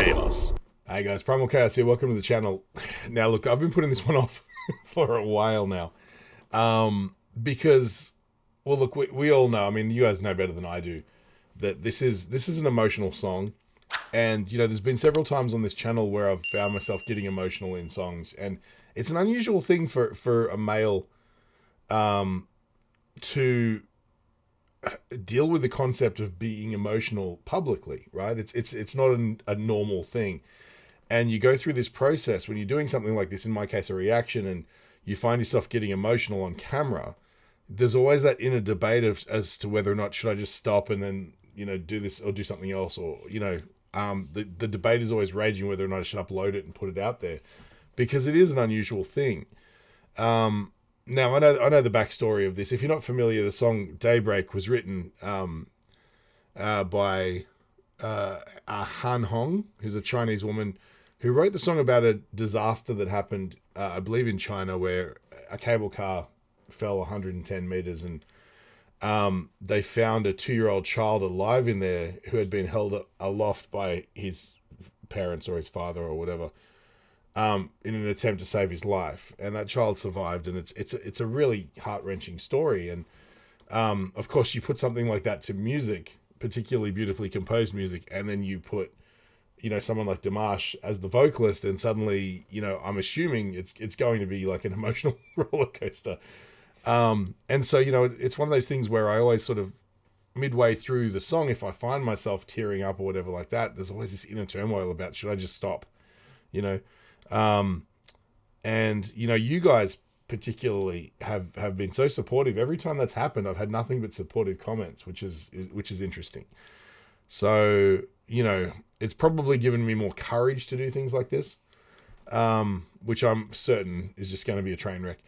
Chaos. Hey guys, Primal Chaos here. Welcome to the channel. Now look, I've been putting this one off for a while now. Because, well look, we all know, I mean, you guys know better than I do, that this is an emotional song. And, you know, there's been several times on this channel where I've found myself getting emotional in songs. And it's an unusual thing for a male to deal with the concept of being emotional publicly, right? It's not a normal thing. And you go through this process when you're doing something like this, in my case, a reaction, and you find yourself getting emotional on camera. There's always that inner debate as to whether or not should I just stop and then, you know, do this or do something else, or, you know, the debate is always raging whether or not I should upload it and put it out there, because it is an unusual thing. Now, I know the backstory of this. If you're not familiar, the song Daybreak was written by Han Hong, who's a Chinese woman who wrote the song about a disaster that happened, I believe in China, where a cable car fell 110 meters and they found a 2-year-old child alive in there who had been held aloft by his parents or his father or whatever, in an attempt to save his life. And that child survived, and it's a really heart-wrenching story. And of course, you put something like that to music, particularly beautifully composed music, and then you put, you know, someone like Dimash as the vocalist, and suddenly, you know, I'm assuming it's going to be like an emotional roller coaster. And so, you know, it's one of those things where I always sort of, midway through the song, if I find myself tearing up or whatever like that, there's always this inner turmoil about, should I just stop, you know? And, you know, you guys particularly have been so supportive. Every time that's happened, I've had nothing but supportive comments, which is interesting. So, you know, it's probably given me more courage to do things like this, which I'm certain is just going to be a train wreck.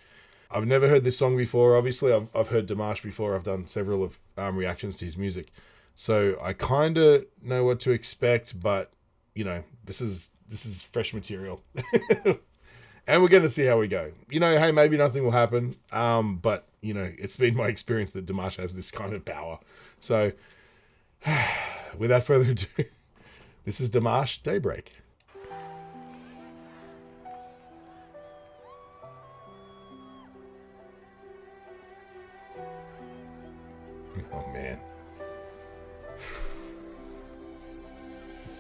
I've never heard this song before. Obviously, I've heard Dimash before. I've done several of reactions to his music, so I kind of know what to expect. But, you know, this is fresh material, and we're going to see how we go. You know, hey, maybe nothing will happen, but, you know, it's been my experience that Dimash has this kind of power. So, without further ado, this is Dimash, Daybreak. Oh man.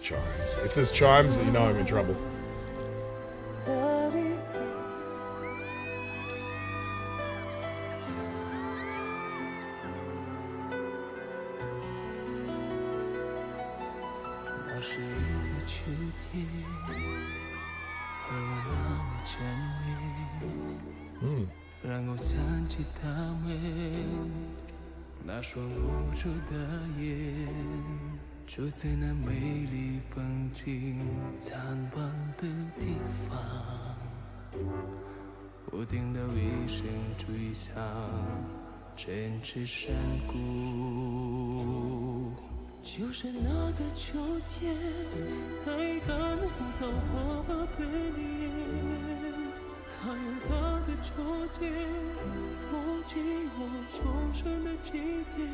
Chimes. If there's chimes, you know I'm in trouble. Mm. 那双无助的眼，就在那美丽风景残斑的地方，我听到一声追响，振翅山谷。就是那个秋天，才看不到花的脸，它有它的秋天。 托起我重生的基点，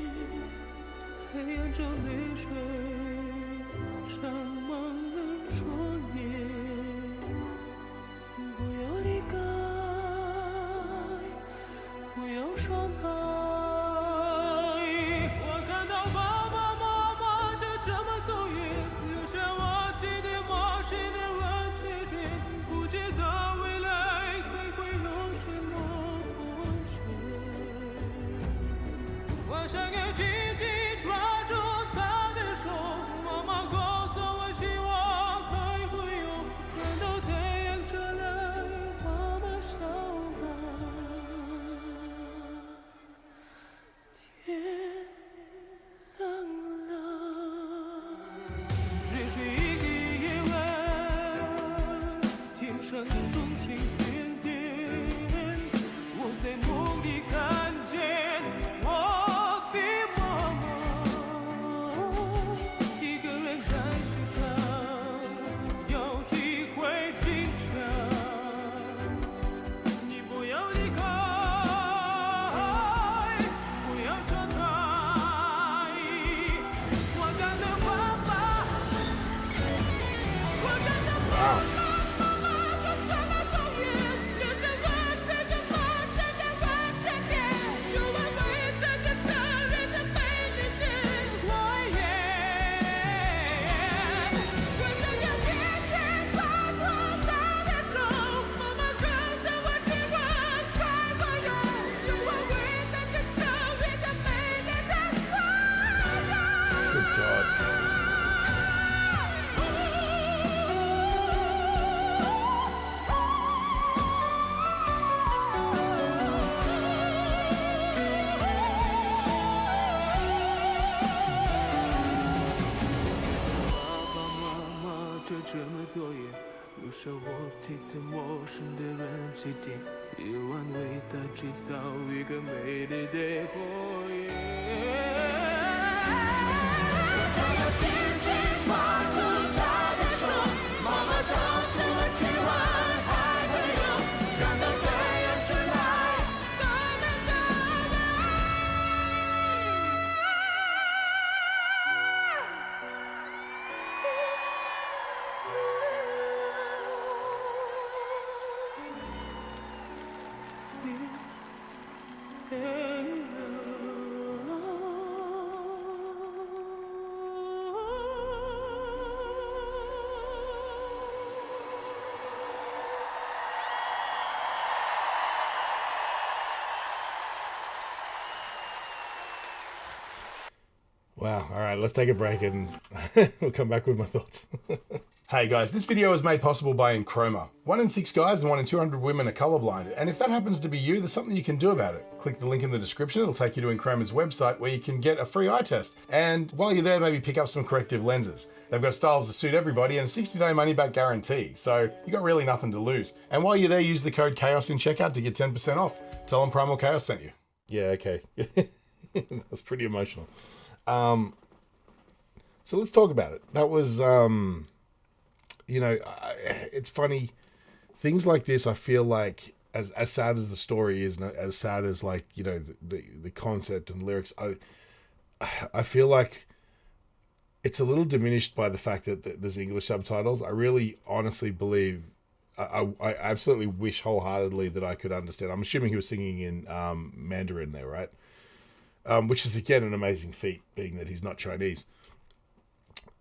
黑暗中泪水沾满了双眼。不要离开，不要伤害。我看到爸爸妈妈就这么走远，留下我记得陌生的问题点，不知道未来还会有什么。 我想要紧紧抓住她的手，妈妈告诉我，希望还会有看到太阳出来，妈妈笑了。天亮了，只是一个夜晚，天上星星点点，我在梦里看见。着这么做也如少我几次陌生的人起点，夜晚为他制造一个美丽的火焰。我想要紧紧抓住他的手，妈妈告诉我今晚还会有，让它飞扬起来，多么骄傲的Wow. All right, let's take a break and we'll come back with my thoughts. Hey guys, this video was made possible by Enchroma. 1 in 6 guys and 1 in 200 women are colorblind, and if that happens to be you, there's something you can do about it. Click the link in the description, it'll take you to Enchroma's website where you can get a free eye test. And while you're there, maybe pick up some corrective lenses. They've got styles to suit everybody and a 60-day money-back guarantee, so you got really nothing to lose. And while you're there, use the code CHAOS in checkout to get 10% off. Tell them Primal Chaos sent you. Yeah, okay. That's pretty emotional. So let's talk about it. That was, it's funny. Things like this, I feel like, as sad as the story is, and as sad as, like, you know, the concept and lyrics, I feel like it's a little diminished by the fact that there's English subtitles. I really honestly believe, I absolutely wish wholeheartedly that I could understand. I'm assuming he was singing in Mandarin there, right? Which is, again, an amazing feat, being that he's not Chinese.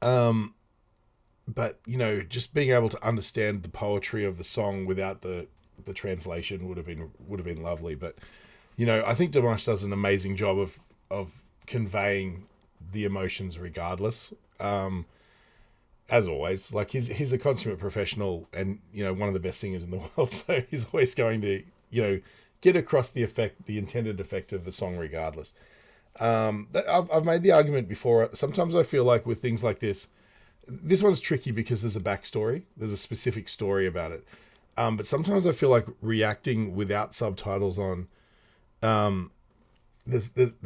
But, you know, just being able to understand the poetry of the song without the translation would have been lovely. But, you know, I think Dimash does an amazing job of conveying the emotions regardless. As always, like, he's a consummate professional and, you know, one of the best singers in the world. So he's always going to, you know, get across the intended effect of the song regardless. I've made the argument before. Sometimes I feel like with things like this one's tricky because there's a backstory. There's a specific story about it. But sometimes I feel like reacting without subtitles on, there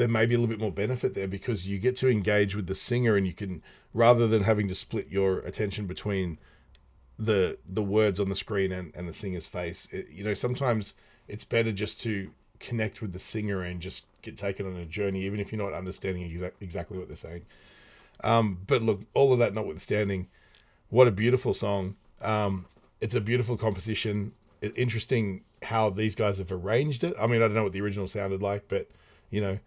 may be a little bit more benefit there because you get to engage with the singer and you can, rather than having to split your attention between the words on the screen and the singer's face. You know, sometimes it's better just to connect with the singer and just get taken on a journey, even if you're not understanding exactly what they're saying. But look, all of that notwithstanding, what a beautiful song. It's a beautiful composition. It's interesting how these guys have arranged it. I mean, I don't know what the original sounded like, but, you know,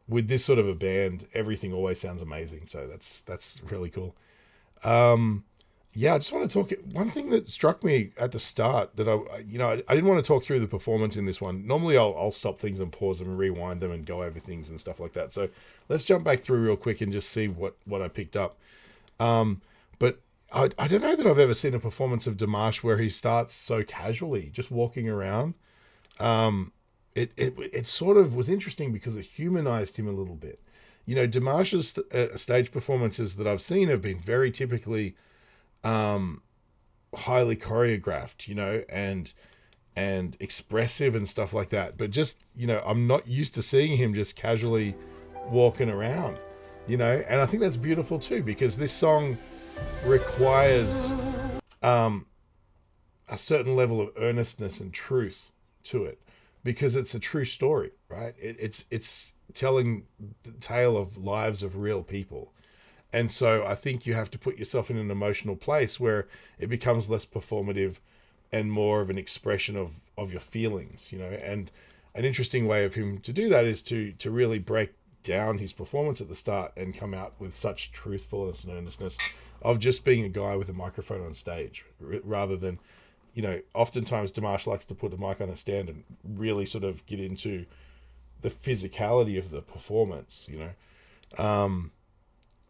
with this sort of a band, everything always sounds amazing. So that's really cool. Yeah, I just want to talk. One thing that struck me at the start that I didn't want to talk through the performance in this one. Normally, I'll stop things and pause them and rewind them and go over things and stuff like that. So let's jump back through real quick and just see what I picked up. But I don't know that I've ever seen a performance of Dimash where he starts so casually, just walking around. It sort of was interesting because it humanized him a little bit. You know, Dimash's stage performances that I've seen have been very typically highly choreographed, you know, and expressive and stuff like that. But just, you know, I'm not used to seeing him just casually walking around, you know, and I think that's beautiful too, because this song requires a certain level of earnestness and truth to it, because it's a true story, right? It's telling the tale of lives of real people. And so I think you have to put yourself in an emotional place where it becomes less performative and more of an expression of your feelings, you know. And an interesting way of him to do that is to really break down his performance at the start and come out with such truthfulness and earnestness of just being a guy with a microphone on stage, rather than, you know, oftentimes Dimash likes to put a mic on a stand and really sort of get into the physicality of the performance, you know.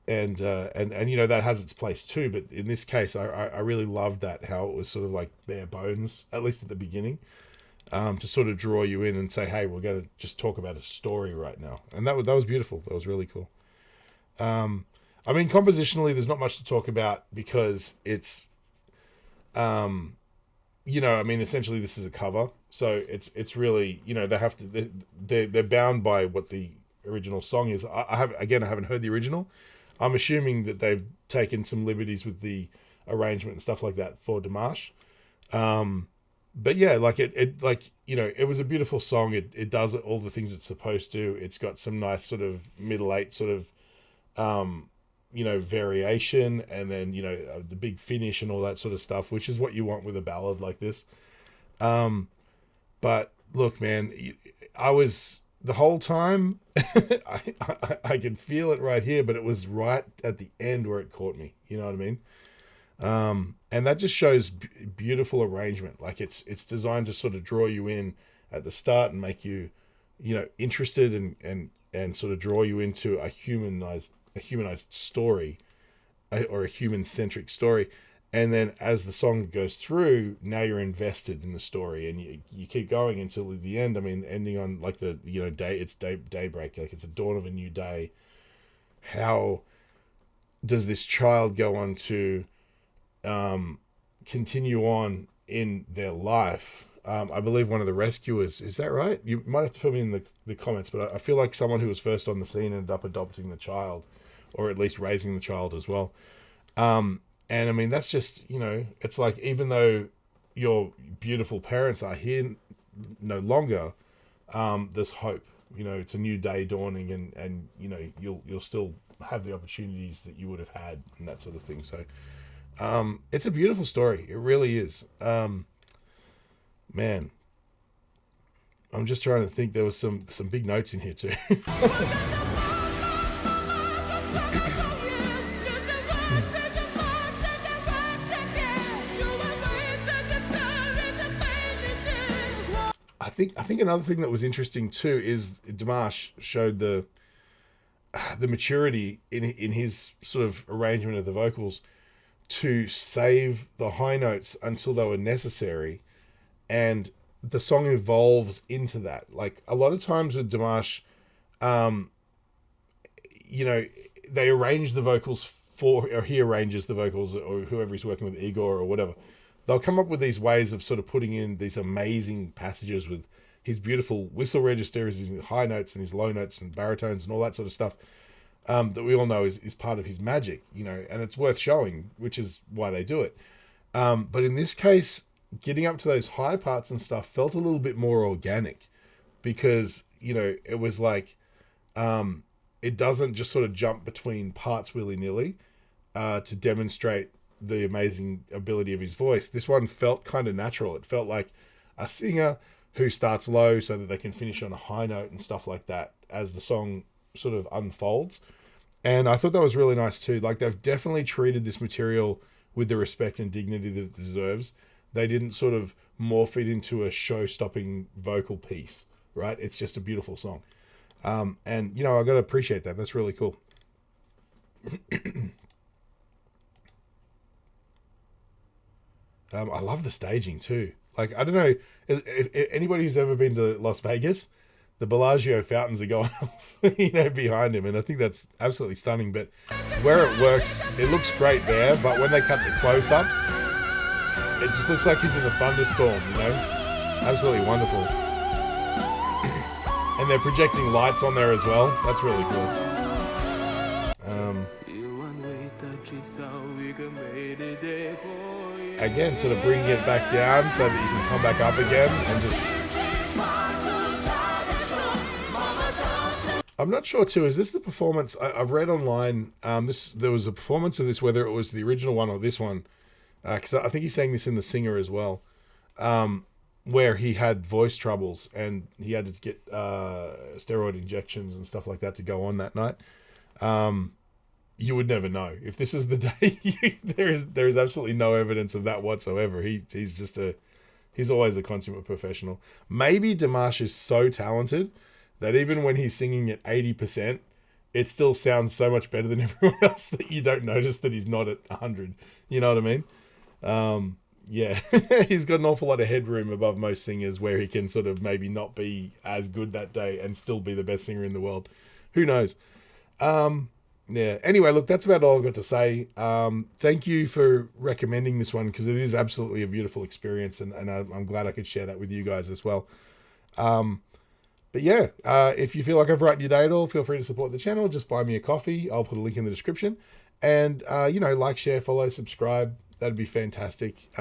And you know, that has its place too, but in this case I really loved that, how it was sort of like bare bones, at least at the beginning, to sort of draw you in and say, hey, we're going to just talk about a story right now. And that was beautiful. That was really cool. I mean, compositionally, there's not much to talk about because it's, you know, I mean, essentially this is a cover, so it's really, you know, they have to, they're bound by what the original song is. I haven't heard the original. I'm assuming that they've taken some liberties with the arrangement and stuff like that for Dimash. But yeah, like it like, you know, it was a beautiful song. It does all the things it's supposed to. It's got some nice sort of middle eight sort of, you know, variation, and then, you know, the big finish and all that sort of stuff, which is what you want with a ballad like this. But look, man, I was the whole time, I could feel it right here, but it was right at the end where it caught me. You know what I mean? And that just shows beautiful arrangement. Like it's designed to sort of draw you in at the start and make you, you know, interested and sort of draw you into a humanized story, or a human-centric story. And then as the song goes through, now you're invested in the story, and you keep going until the end. I mean, ending on like the, you know, daybreak, like it's the dawn of a new day. How does this child go on to continue on in their life? I believe one of the rescuers, is that right? You might have to fill me in the comments, but I feel like someone who was first on the scene ended up adopting the child, or at least raising the child as well. And I mean, that's just, you know, it's like, even though your beautiful parents are here no longer, there's hope. You know, it's a new day dawning, and you know, you'll still have the opportunities that you would have had, and that sort of thing. So it's a beautiful story. It really is. Man, I'm just trying to think. There was some big notes in here too. I think another thing that was interesting too is Dimash showed the maturity in his sort of arrangement of the vocals to save the high notes until they were necessary, and the song evolves into that. Like a lot of times with Dimash, you know, they arrange the vocals or he arranges the vocals, or whoever he's working with, Igor or whatever. They'll come up with these ways of sort of putting in these amazing passages with his beautiful whistle registers, his high notes and his low notes and baritones and all that sort of stuff, that we all know is part of his magic, you know, and it's worth showing, which is why they do it. But in this case, getting up to those high parts and stuff felt a little bit more organic, because, you know, it was like, it doesn't just sort of jump between parts willy-nilly to demonstrate the amazing ability of his voice. This one felt kind of natural. It felt like a singer who starts low so that they can finish on a high note and stuff like that as the song sort of unfolds. And I thought that was really nice too. Like, they've definitely treated this material with the respect and dignity that it deserves. They didn't sort of morph it into a show-stopping vocal piece, right? It's just a beautiful song. And, you know, I got to appreciate that. That's really cool. I love the staging too. Like, I don't know if anybody who's ever been to Las Vegas, the Bellagio fountains are going off, you know, behind him, and I think that's absolutely stunning. But where it works, it looks great there. But when they cut to close-ups, it just looks like he's in a thunderstorm. You know, absolutely wonderful. And they're projecting lights on there as well. That's really cool. Again, sort of bringing it back down so that you can come back up again and just... I'm not sure too, is this the performance? I've read online, there was a performance of this, whether it was the original one or this one, because I think he's saying this in The Singer as well, where he had voice troubles and he had to get steroid injections and stuff like that to go on that night. You would never know if this is the day. there is absolutely no evidence of that whatsoever. He's always a consummate professional. Maybe Dimash is so talented that even when he's singing at 80%, it still sounds so much better than everyone else that you don't notice that he's not at 100. You know what I mean? Yeah, he's got an awful lot of headroom above most singers where he can sort of maybe not be as good that day and still be the best singer in the world. Who knows? Yeah. Anyway, look, that's about all I've got to say. Thank you for recommending this one because it is absolutely a beautiful experience, and I'm glad I could share that with you guys as well. But yeah, if you feel like I've brightened your day at all, feel free to support the channel. Just buy me a coffee. I'll put a link in the description. And, like, share, follow, subscribe. That'd be fantastic.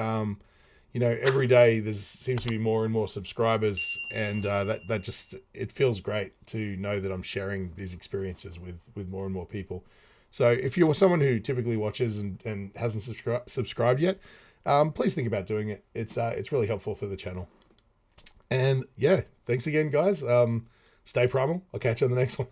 Every day there seems to be more and more subscribers, and that just, it feels great to know that I'm sharing these experiences with more and more people. So if you're someone who typically watches and hasn't subscribed yet, please think about doing it. It's really helpful for the channel. And yeah, thanks again, guys. Stay primal. I'll catch you on the next one.